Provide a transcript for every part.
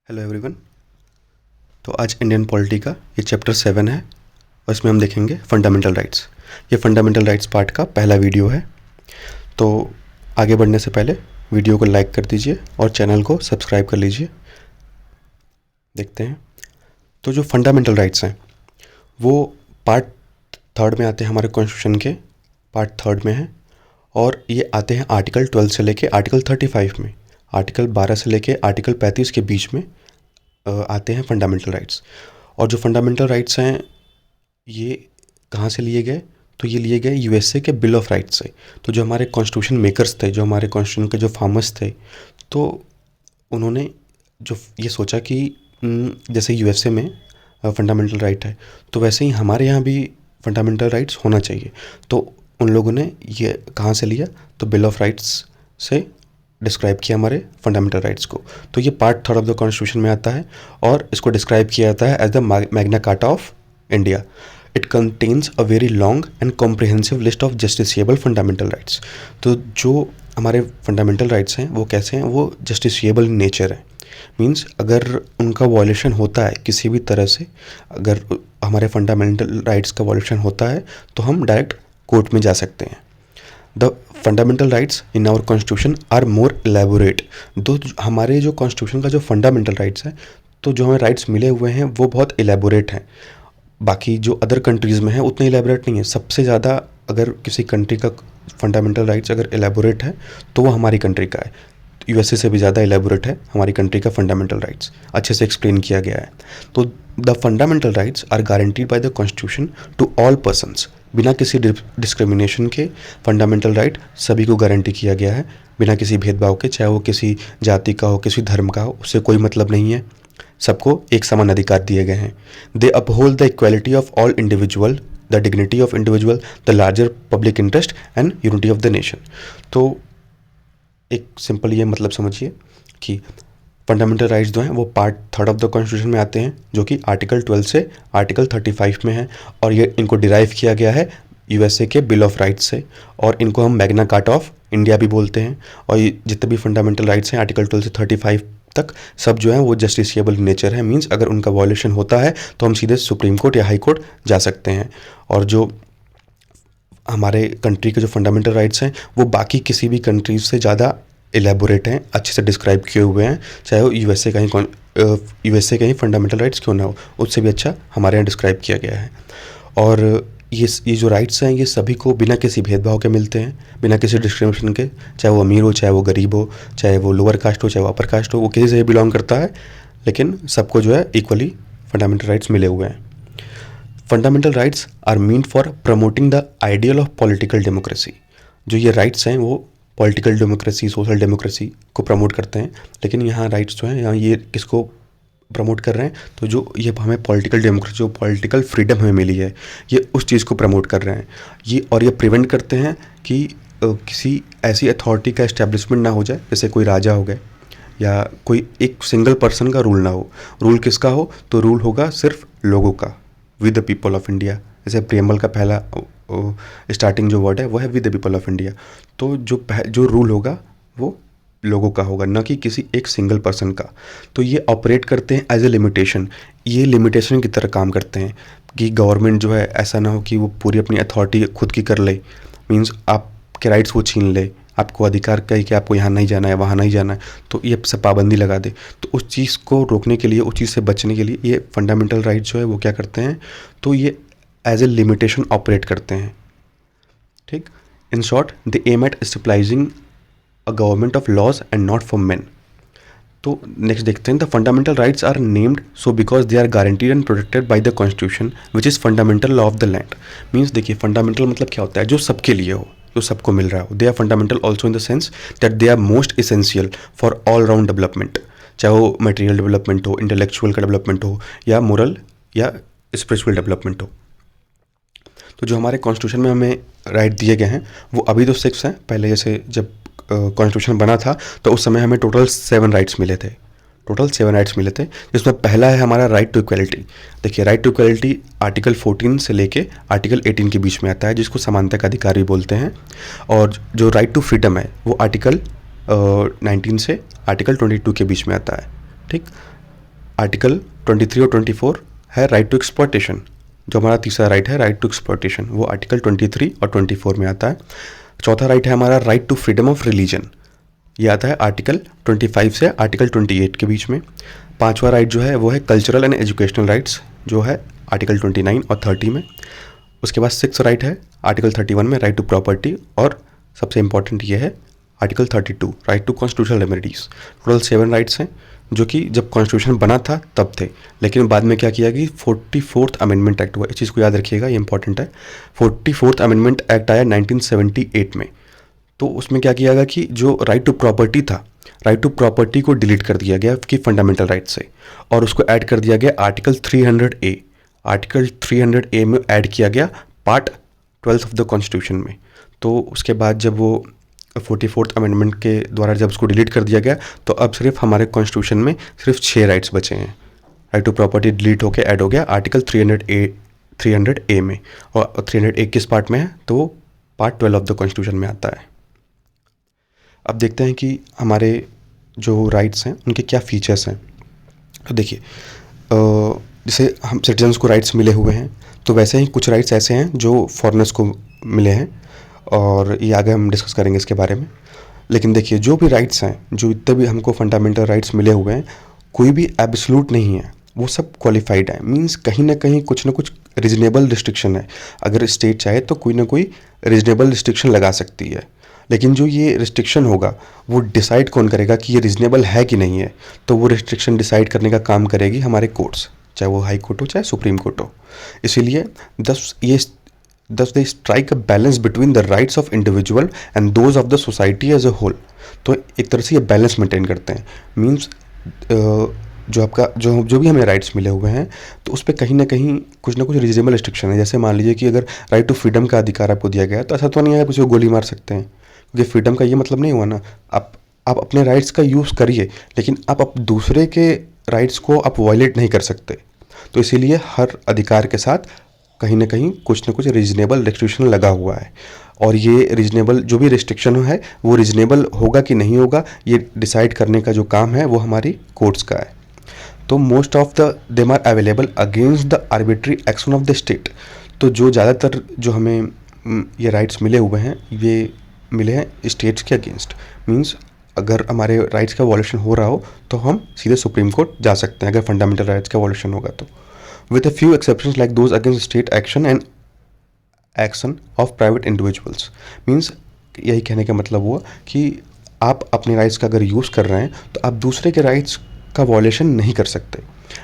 Hello everyone. तो आज Indian polity का ये चैप्टर 7 है और इसमें हम देखेंगे फंडामेंटल राइट्स। ये फंडामेंटल राइट्स पार्ट का पहला वीडियो है। तो आगे बढ़ने से पहले वीडियो को लाइक कर दीजिए और चैनल को सब्सक्राइब कर लीजिए। देखते हैं। तो जो फंडामेंटल राइट्स हैं वो पार्ट 3 में आते हैं, हमारे कॉन्स्टिट्यूशन के पार्ट 3 में हैं और ये आते हैं आर्टिकल 12 से लेके आर्टिकल 35 में। आर्टिकल 12 से लेके आर्टिकल 35 के बीच में आते हैं फंडामेंटल राइट्स। और जो फंडामेंटल राइट्स हैं ये कहाँ से लिए गए? तो ये लिए गए यूएसए के बिल ऑफ राइट्स से। तो जो हमारे कॉन्स्टिट्यूशन मेकर्स थे, जो हमारे कॉन्स्टिट्यूशन के जो फार्मर्स थे, तो उन्होंने जो ये सोचा कि जैसे यूएसए में फंडामेंटल राइट है तो वैसे ही हमारे यहाँ भी फंडामेंटल राइट्स होना चाहिए। तो उन लोगों ने ये कहाँ से लिया? तो बिल ऑफ राइट्स से डिस्क्राइब किया हमारे फंडामेंटल राइट्स को। तो ये पार्ट 3 ऑफ द कॉन्स्टिट्यूशन में आता है और इसको डिस्क्राइब किया जाता है as the Magna Carta of India. It contains a very long and comprehensive list of justiciable fundamental rights. तो जो हमारे फंडामेंटल राइट्स हैं वो कैसे हैं? वो जस्टिसिएबल इन नेचर है। मीन्स अगर उनका वॉल्यूशन होता है किसी भी तरह से, अगर हमारे फंडामेंटल राइट्स का वॉल्यूशन होता है तो हम डायरेक्ट कोर्ट में जा सकते हैं। The fundamental rights in our constitution are more elaborate. दो हमारे जो कॉन्स्टिट्यूशन का जो फंडामेंटल राइट्स हैं, तो जो हमें राइट्स मिले हुए हैं वो बहुत एलेबोरेट हैं। बाकी जो अदर कंट्रीज़ में है उतने एलेबोरेट नहीं है। सबसे ज़्यादा अगर किसी कंट्री का फंडामेंटल राइट्स अगर एलेबोरेट है तो वो हमारी कंट्री का है। यूएसए से भी ज़्यादा एलेबोरेट है हमारी कंट्री का फंडामेंटल राइट्स, अच्छे से एक्सप्लेन किया गया है। तो the fundamental rights are guaranteed by the constitution to all persons. बिना किसी डिस्क्रिमिनेशन के फंडामेंटल राइट सभी को गारंटी किया गया है, बिना किसी भेदभाव के। चाहे वो किसी जाति का हो, किसी धर्म का हो, उससे कोई मतलब नहीं है। सबको एक समान अधिकार दिए गए हैं। They uphold the equality of all individual, the dignity of individual, the larger public interest and unity of the nation. तो एक सिंपल ये मतलब समझिए कि फंडामेंटल राइट्स जो हैं वो पार्ट 3 ऑफ द कॉन्स्टिट्यूशन में आते हैं, जो कि आर्टिकल 12 से आर्टिकल 35 में है। और ये इनको डिराइव किया गया है यूएसए के बिल ऑफ राइट्स से, और इनको हम मैग्ना कार्टा ऑफ इंडिया भी बोलते हैं। और ये जितने भी फंडामेंटल राइट्स हैं आर्टिकल 12 से 35 तक, सब जो है वो जस्टिसिएबल नेचर है। मीन्स अगर उनका वॉल्यूशन होता है तो हम सीधे सुप्रीम कोर्ट या हाई कोर्ट जा सकते हैं। और जो हमारे कंट्री के जो फंडामेंटल राइट्स हैं वो बाकी किसी भी कंट्रीज से ज़्यादा एलेबोरेट हैं, अच्छे से डिस्क्राइब किए हुए हैं। चाहे वो यूएसए का ही फंडामेंटल राइट्स क्यों ना हो, उससे भी अच्छा हमारे यहाँ डिस्क्राइब किया गया है। और ये जो राइट्स हैं ये सभी को बिना किसी भेदभाव के मिलते हैं, बिना किसी डिस्क्रिमिनेशन के। चाहे वो अमीर हो, चाहे वो गरीब हो, चाहे वो लोअर कास्ट हो, चाहे वो अपर कास्ट हो, वो किसी से बिलोंग करता है, लेकिन सबको जो है इक्वली फंडामेंटल राइट्स मिले हुए हैं। Fundamental rights are meant for promoting the ideal of political democracy. जो ये राइट्स हैं वो पॉलिटिकल डेमोक्रेसी, सोशल डेमोक्रेसी को प्रमोट करते हैं। लेकिन यहाँ राइट्स जो हैं, यहाँ ये किसको प्रमोट कर रहे हैं? तो जो ये हमें पॉलिटिकल डेमोक्रेसी, जो पॉलिटिकल फ्रीडम हमें मिली है, ये उस चीज़ को प्रमोट कर रहे हैं। ये प्रिवेंट करते हैं कि किसी ऐसी अथॉरिटी का इस्टेब्लिशमेंट ना हो जाए, जैसे कोई राजा हो गए या कोई एक सिंगल पर्सन का रूल ना हो। रूल किसका हो? तो रूल होगा सिर्फ लोगों का, with the people of India. जैसे प्रियम्बल का पहला स्टार्टिंग जो वर्ड है वो है with the people of India. तो जो रूल होगा वो लोगों का होगा, ना कि किसी एक सिंगल पर्सन का। तो ये ऑपरेट करते हैं एज ए लिमिटेशन। ये लिमिटेशन की तरह काम करते हैं कि गवर्नमेंट जो है ऐसा ना हो कि वो पूरी अपनी अथॉरिटी खुद की कर ले। मीन्स आपके राइट्स वो छीन ले, आपको अधिकार कहे कि आपको यहाँ नहीं जाना है, वहाँ नहीं जाना है, तो ये सब पाबंदी लगा दे। तो उस चीज़ को रोकने के लिए, उस चीज़ से बचने के लिए ये फंडामेंटल राइट्स जो है वो क्या करते हैं? तो ये एज ए लिमिटेशन ऑपरेट करते हैं। ठीक। In short, the aim at establishing a government of laws and not for men. तो नेक्स्ट देखते हैं, the fundamental rights are named so because they are guaranteed and protected by the constitution which is fundamental law of the land. Means देखिए, fundamental मतलब क्या होता है? जो सबके लिए हो, जो सबको मिल रहा हो। They are fundamental also in the sense that they are most essential for all round development. चाहे वो मटेरियल डेवलपमेंट हो, इंटेलेक्चुअल का डेवलपमेंट हो, या मोरल या स्पिरिचुअल डेवलपमेंट हो। तो जो हमारे कॉन्स्टिट्यूशन में हमें राइट दिए गए हैं वो अभी तो 6 हैं। पहले जैसे जब कॉन्स्टिट्यूशन बना था तो उस समय हमें टोटल 7 राइट्स मिले थे। टोटल 7 राइट्स मिले थे, जिसमें पहला है हमारा राइट टू इक्वलिटी। देखिए, राइट टू इक्वलिटी आर्टिकल 14 से लेके आर्टिकल 18 के बीच में आता है, जिसको समानता का अधिकार भी बोलते हैं। और जो राइट टू फ्रीडम है वो आर्टिकल 19 से आर्टिकल 22 के बीच में आता है। ठीक। आर्टिकल 23 और 24 है राइट टू एक्सप्लॉयटेशन, जो हमारा तीसरा राइट है राइट टू एक्सप्लॉयटेशन, वो आर्टिकल 23 और 24 में आता है। चौथा राइट है हमारा right to freedom of religion, ये आता है आर्टिकल 25 से आर्टिकल 28 के बीच में। पांचवा राइट जो है वो है कल्चरल एंड एजुकेशनल राइट्स, जो है आर्टिकल 29 और 30 में। उसके बाद सिक्स राइट है आर्टिकल 31 में राइट टू प्रॉपर्टी, और सबसे इंपॉर्टेंट ये है article 32 right to constitutional remedies. Total 7 rights हैं जो कि जब कॉन्स्टिट्यूशन बना था तब थे, लेकिन बाद में क्या किया कि 44th अमेंडमेंट एक्ट हुआ। इस चीज़ को याद रखिएगा, ये इंपॉर्टेंट है। 44th अमेंडमेंट एक्ट आया 1978 में। तो उसमें क्या किया गया कि जो राइट टू प्रॉपर्टी था, राइट टू प्रॉपर्टी को डिलीट कर दिया गया कि फंडामेंटल राइट से, और उसको ऐड कर दिया गया आर्टिकल 300A। आर्टिकल 300A में ऐड किया गया पार्ट 12 ऑफ द कॉन्स्टिट्यूशन में। तो उसके बाद जब वो 44th अमेंडमेंट के द्वारा जब उसको डिलीट कर दिया गया, तो अब सिर्फ हमारे कॉन्स्टिट्यूशन में सिर्फ 6 राइट्स बचे हैं। राइट टू प्रॉपर्टी डिलीट होकर ऐड हो गया आर्टिकल 300A में, और 300A किस पार्ट में है, तो पार्ट 12 ऑफ द कॉन्स्टिट्यूशन में आता है। अब देखते हैं कि हमारे जो राइट्स हैं उनके क्या फीचर्स हैं। तो देखिए, जैसे हम सिटीजन्स को राइट्स मिले हुए हैं, तो वैसे ही कुछ राइट्स ऐसे हैं जो फॉरेनर्स को मिले हैं, और ये आगे हम डिस्कस करेंगे इसके बारे में। लेकिन देखिए, जो भी राइट्स हैं, जो इतने भी हमको फंडामेंटल राइट्स मिले हुए हैं, कोई भी एब्सोल्यूट नहीं है, वो सब क्वालिफाइड है। मींस कहीं ना कहीं कुछ ना कुछ रीजनेबल रिस्ट्रिक्शन है। अगर स्टेट चाहे तो कोई ना कोई रीजनेबल रिस्ट्रिक्शन लगा सकती है, लेकिन जो ये रिस्ट्रिक्शन होगा वो डिसाइड कौन करेगा कि ये रीजनेबल है कि नहीं है, तो वो रिस्ट्रिक्शन डिसाइड करने का काम करेगी हमारे कोर्ट्स, चाहे वो हाई कोर्ट हो चाहे सुप्रीम कोर्ट हो। इसीलिए thus they strike a balance between the rights of individual and those of the society as a whole। तो एक तरह से ये बैलेंस मेंटेन करते हैं। मींस जो आपका जो भी हमें राइट्स मिले हुए हैं, तो उस पर कहीं ना कहीं कुछ ना कुछ रीजनेबल रिस्ट्रिक्शन है। जैसे मान लीजिए कि अगर राइट टू फ्रीडम का अधिकार आपको दिया गया है, तो ऐसा तो नहीं है किसी को गोली मार सकते हैं, क्योंकि फ्रीडम का ये मतलब नहीं हुआ ना। आप अपने राइट्स का यूज़ करिए, लेकिन आप दूसरे के राइट्स को आप वायलेट नहीं कर सकते। तो इसीलिए हर अधिकार के साथ कहीं ना कहीं कुछ ना कुछ रीजनेबल रिस्ट्रिक्शन लगा हुआ है, और ये रीजनेबल जो भी रिस्ट्रिक्शन है वो रीजनेबल होगा कि नहीं होगा, ये डिसाइड करने का जो काम है वो हमारी कोर्ट्स का है। तो most of the them are available against the arbitrary action of the state. तो जो ज़्यादातर जो हमें ये राइट्स मिले हुए हैं, ये मिले हैं स्टेट्स के अगेंस्ट। मींस अगर हमारे राइट्स का वॉल्यूशन हो रहा हो तो हम सीधे सुप्रीम कोर्ट जा सकते हैं, अगर फंडामेंटल राइट्स का वॉल्यूशन होगा तो, with a few exceptions like those against state action and action of private individuals। Means यही कहने का मतलब हुआ कि आप अपने राइट्स का अगर यूज़ कर रहे हैं तो आप दूसरे के राइट्स का वॉलेशन नहीं कर सकते।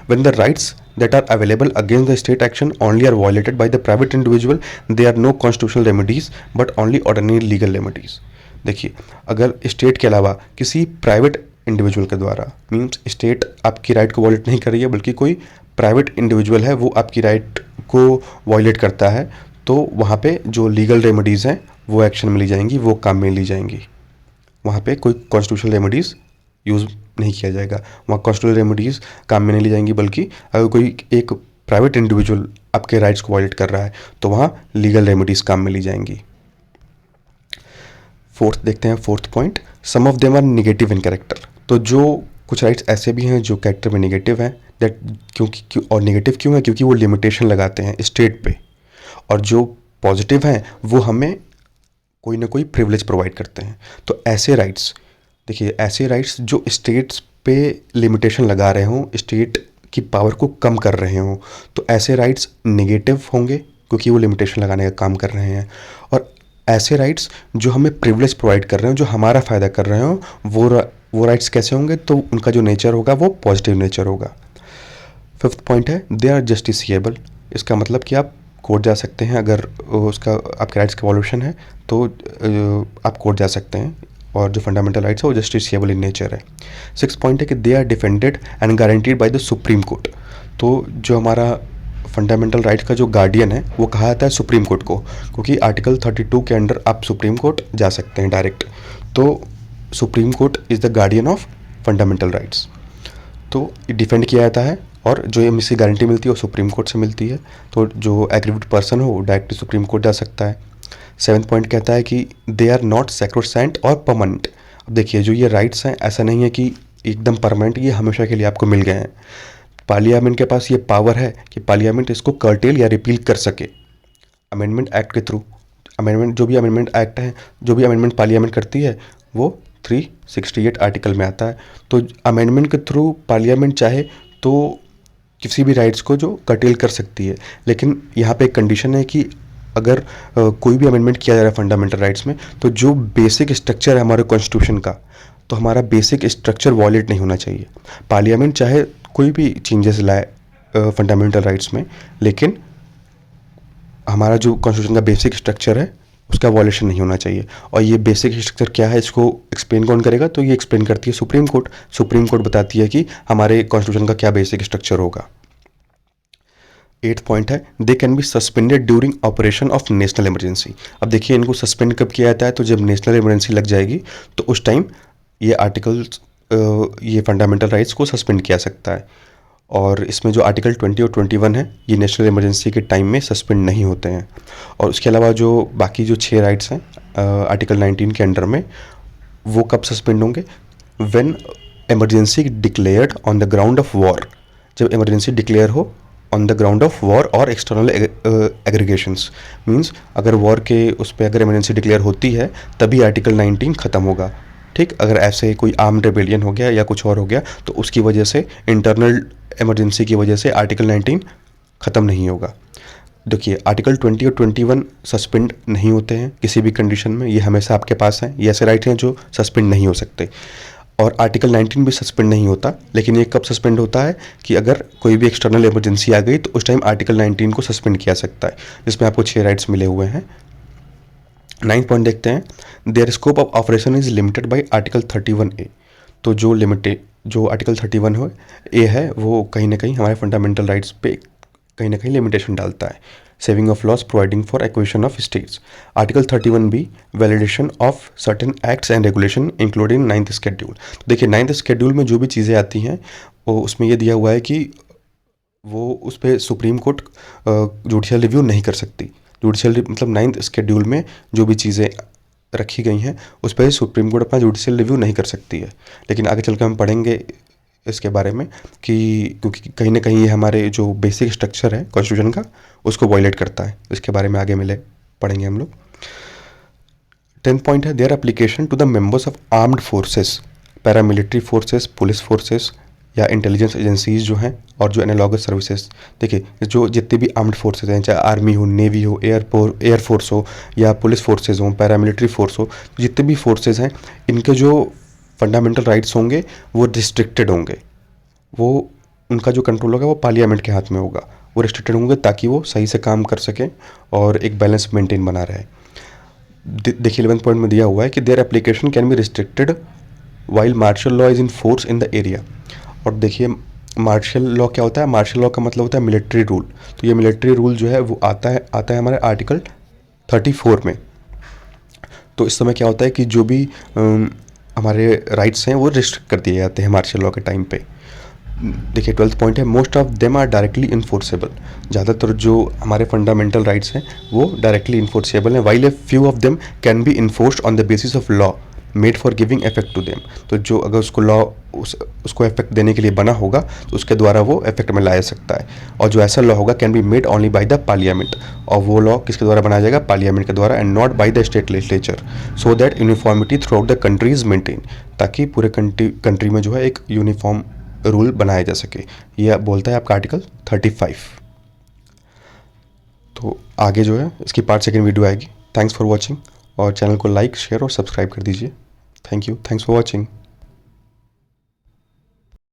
when the rights that are available against the state action only are violated by the private individual, there are no constitutional remedies but only ordinary legal remedies। देखिए, अगर स्टेट के अलावा किसी प्राइवेट इंडिविजुअल के द्वारा, मीन्स स्टेट आपकी right को wallet नहीं कर रही है, बल्कि कोई प्राइवेट इंडिविजुअल है वो आपकी राइट को वॉयलेट करता है, तो वहाँ पे जो लीगल रेमेडीज़ हैं वो एक्शन में ली जाएंगी, वो काम में ली जाएंगी। वहाँ पे कोई कॉन्स्टिट्यूशनल रेमेडीज़ यूज़ नहीं किया जाएगा, वहाँ कॉन्स्टिट्यूशनल रेमेडीज़ काम में नहीं ली जाएंगी, बल्कि अगर कोई एक प्राइवेट इंडिविजुअल आपके राइट्स को वॉयलेट कर रहा है तो वहाँ लीगल रेमेडीज़ काम में ली जाएंगी। फोर्थ देखते हैं, fourth point, some of them are negative in character. तो जो कुछ राइट्स ऐसे भी हैं जो कैरेक्टर में निगेटिव हैं, दैट और निगेटिव क्यों है, क्योंकि वो लिमिटेशन लगाते हैं स्टेट पे, और जो पॉजिटिव हैं वो हमें कोई ना कोई प्रिविलेज प्रोवाइड करते हैं। तो ऐसे राइट्स, देखिए ऐसे राइट्स जो स्टेट्स पे लिमिटेशन लगा रहे हों, स्टेट की पावर को कम कर रहे हों, तो ऐसे राइट्स निगेटिव होंगे क्योंकि वो लिमिटेशन लगाने का काम कर रहे हैं। और ऐसे राइट्स जो हमें प्रिविलेज प्रोवाइड कर रहे हो, जो हमारा फ़ायदा कर रहे हो, वो राइट्स कैसे होंगे, तो उनका जो नेचर होगा वो पॉजिटिव नेचर होगा। फिफ्थ पॉइंट है, दे आर जस्टिसिएबल। इसका मतलब कि आप कोर्ट जा सकते हैं, अगर उसका आपके राइट्स का वॉल्यूशन है तो आप कोर्ट जा सकते हैं, और जो फंडामेंटल राइट्स है वो जस्टिसिएबल इन नेचर है। सिक्स पॉइंट है कि they are defended and guaranteed by the supreme court. तो जो हमारा फंडामेंटल राइट्स का जो गार्डियन है वो कहा जाता है सुप्रीम कोर्ट को, क्योंकि आर्टिकल 32 के अंडर आप सुप्रीम कोर्ट जा सकते हैं डायरेक्ट। तो supreme court is the guardian of fundamental rights. तो डिफेंड किया जाता है, और जो इसकी गारंटी मिलती है वो सुप्रीम कोर्ट से मिलती है। तो जो एग्रीव्ड पर्सन हो वो डायरेक्टली सुप्रीम कोर्ट जा सकता है। सेवन्थ पॉइंट कहता है कि दे आर नॉट सैक्रोसेंट और परमानेंट। अब देखिए, जो ये राइट्स हैं ऐसा नहीं है कि एकदम परमानेंट ये हमेशा के लिए आपको मिल गए हैं, पार्लियामेंट के पास ये पावर है कि पार्लियामेंट इसको कर्टेल या रिपील कर सके अमेंडमेंट एक्ट के थ्रू। अमेंडमेंट जो भी अमेंडमेंट एक्ट है, जो भी अमेंडमेंट पार्लियामेंट करती है वो 368 आर्टिकल में आता है। तो अमेंडमेंट के थ्रू पार्लियामेंट चाहे तो किसी भी राइट्स को जो कर्टेल कर सकती है, लेकिन यहाँ पे एक कंडीशन है कि अगर कोई भी अमेंडमेंट किया जा रहा है फंडामेंटल राइट्स में, तो जो बेसिक स्ट्रक्चर है हमारे कॉन्स्टिट्यूशन का, तो हमारा बेसिक स्ट्रक्चर वॉलेट नहीं होना चाहिए। पार्लियामेंट चाहे कोई भी चेंजेस लाए फंडामेंटल राइट्स में, लेकिन हमारा जो कॉन्स्टिट्यूशन का बेसिक स्ट्रक्चर है उसका वॉलेशन नहीं होना चाहिए। और ये बेसिक स्ट्रक्चर क्या है, इसको एक्सप्लेन कौन करेगा? तो ये एक्सप्लेन करती है सुप्रीम कोर्ट। सुप्रीम कोर्ट बताती है कि हमारे कॉन्स्टिट्यूशन का क्या बेसिक स्ट्रक्चर होगा। 8th पॉइंट है, they can be suspended during operation of national emergency. अब देखिए इनको सस्पेंड कब किया जाता है? तो जब नेशनल इमरजेंसी लग जाएगी तो उस टाइम ये आर्टिकल्स, ये फंडामेंटल राइट्स को सस्पेंड किया सकता है। और इसमें जो आर्टिकल 20 और 21 है ये नेशनल इमरजेंसी के टाइम में सस्पेंड नहीं होते हैं। और उसके अलावा जो बाकी जो 6 राइट्स हैं आर्टिकल 19 के अंडर में, वो कब सस्पेंड होंगे? When emergency declared on the ground of war. जब इमरजेंसी डिक्लेयर हो on the ground of war और एक्सटर्नल एग्रीगेशंस, मींस अगर वॉर के उस पर अगर इमरजेंसी डिक्लेयर होती है तभी आर्टिकल 19 ख़त्म होगा। ठीक, अगर ऐसे कोई आर्म रेबेलियन हो गया या कुछ और हो गया तो उसकी वजह से, इंटरनल इमरजेंसी की वजह से आर्टिकल 19 ख़त्म नहीं होगा। देखिए आर्टिकल 20 और 21 सस्पेंड नहीं होते हैं किसी भी कंडीशन में, ये हमेशा आपके पास हैं। ये ऐसे राइट हैं जो सस्पेंड नहीं हो सकते। और आर्टिकल 19 भी सस्पेंड नहीं होता, लेकिन ये कब सस्पेंड होता है कि अगर कोई भी एक्सटर्नल इमरजेंसी आ गई तो उस टाइम आर्टिकल 19 को सस्पेंड किया सकता है, जिसमें आपको 6 राइट्स मिले हुए हैं। 9th पॉइंट देखते हैं, their scope of operation is limited by article 31A। तो जो आर्टिकल 31 ए है वो कहीं ना कहीं हमारे फंडामेंटल राइट्स पे कहीं ना कहीं लिमिटेशन डालता है। Saving of loss providing for acquisition of states. Article 31B, validation of certain acts and regulation including 9th schedule. तो देखिए 9th शेड्यूल में जो भी चीज़ें आती हैं वो उसमें ये दिया हुआ है कि वो उस पर सुप्रीम कोर्ट जुडिशियल रिव्यू नहीं कर सकती। जुडिशियल मतलब 9th शेड्यूल में जो भी चीज़ें रखी गई हैं उस पर सुप्रीम कोर्ट अपना जुडिशियल रिव्यू नहीं कर सकती है। लेकिन आगे चल के हम पढ़ेंगे इसके बारे में कि क्योंकि कहीं ना कहीं ये हमारे जो बेसिक स्ट्रक्चर है कॉन्स्टिट्यूशन का उसको वायलेट करता है। इसके बारे में आगे पढ़ेंगे हम लोग। 10th पॉइंट है, their application to the members of armed forces, paramilitary forces, police forces या इंटेलिजेंस एजेंसीज जो हैं और जो एनालॉगस सर्विसेज। देखिए जो जितने भी आर्म्ड फोर्सेज हैं, चाहे आर्मी हो, नेवी हो, एयरफोर्स हो या पुलिस फोर्सेज हो, पैरामिलिट्री फोर्स हो, जितने भी फोर्सेज हैं इनके जो फंडामेंटल राइट्स होंगे वो रिस्ट्रिक्टेड होंगे। वो उनका जो कंट्रोल होगा वो पार्लियामेंट के हाथ में होगा। वो रिस्ट्रिक्टेड होंगे ताकि वो सही से काम कर सकें और एक बैलेंस मेंटेन बना रहे। देखिए 11th पॉइंट में दिया हुआ है कि their application can be restricted while martial law is in force in the area. और देखिए मार्शल लॉ क्या होता है? मार्शल लॉ का मतलब होता है मिलिट्री रूल। तो ये मिलिट्री रूल जो है वो आता है हमारे आर्टिकल 34 में। तो इस समय क्या होता है कि जो भी हमारे राइट्स हैं वो रिस्ट्रिक्ट कर दिए जाते हैं मार्शल लॉ के टाइम पे। देखिए 12th पॉइंट है, most of them are directly enforceable. ज़्यादातर जो हमारे फंडामेंटल राइट्स हैं वो डायरेक्टली इन्फोर्सेबल हैं। While a few of them can be enforced on the basis of law made for giving effect to them. तो जो अगर उसको लॉ उसको इफेक्ट देने के लिए बना होगा तो उसके द्वारा वो इफेक्ट में लाया सकता है। और जो ऐसा लॉ होगा can be made only by the parliament. और वो लॉ किसके द्वारा बनाया जाएगा? पार्लियामेंट के द्वारा, and not by the state legislature, so that uniformity through out the country is maintain. ताकि पूरे कंट्री में जो है एक यूनिफॉर्म रूल बनाया जा सके। यह बोलता है आपका आर्टिकल 35। तो आगे जो है इसकी पार्ट 2 वीडियो आएगी। थैंक्स फॉर वॉचिंग और चैनल को लाइक, शेयर और सब्सक्राइब कर दीजिए। Thank you, thanks for watching.